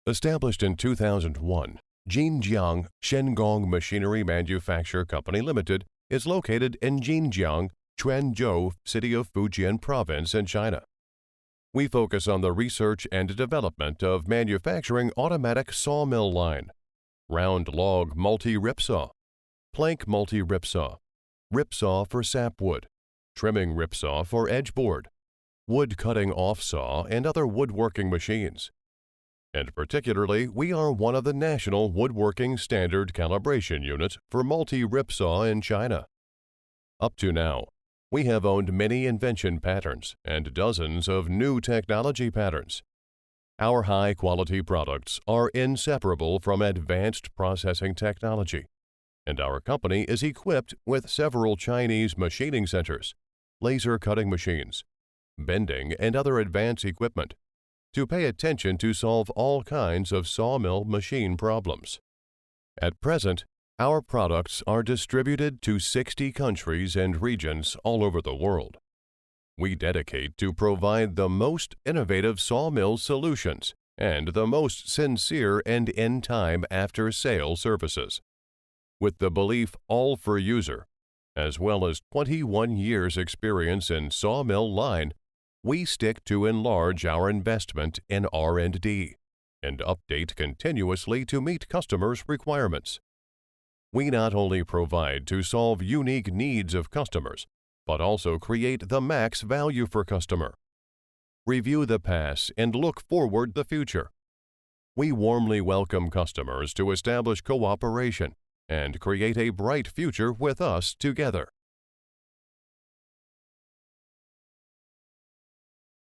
Established in 2001, Jinjiang Shengong Machinery Manufacture Company Limited is located in Jinjiang, Quanzhou City of Fujian Province in China. We focus on the research and development of manufacturing automatic sawmill line, round log multi-ripsaw, plank multi-ripsaw, ripsaw for sapwood, trimming ripsaw for edgeboard, wood cutting off-saw and other woodworking machines. And particularly, we are one of the national woodworking standard calibration units for multi-ripsaw in China. Up to now, we have owned many invention patterns and dozens of new technology patterns. Our high-quality products are inseparable from advanced processing technology, and our company is equipped with several Chinese machining centers, laser cutting machines, bending and other advanced equipment to pay attention to solve all kinds of sawmill machine problems. At present, our products are distributed to 60 countries and regions all over the world. We dedicate to provide the most innovative sawmill solutions and the most sincere and in-time after-sale services, with the belief all for user, as well as 21 years experience in sawmill line. We stick to enlarge our investment in R&D and update continuously to meet customers' requirements. We not only provide to solve unique needs of customers, but also create the max value for customer. Review the past and look forward the future. We warmly welcome customers to establish cooperation and create a bright future with us together.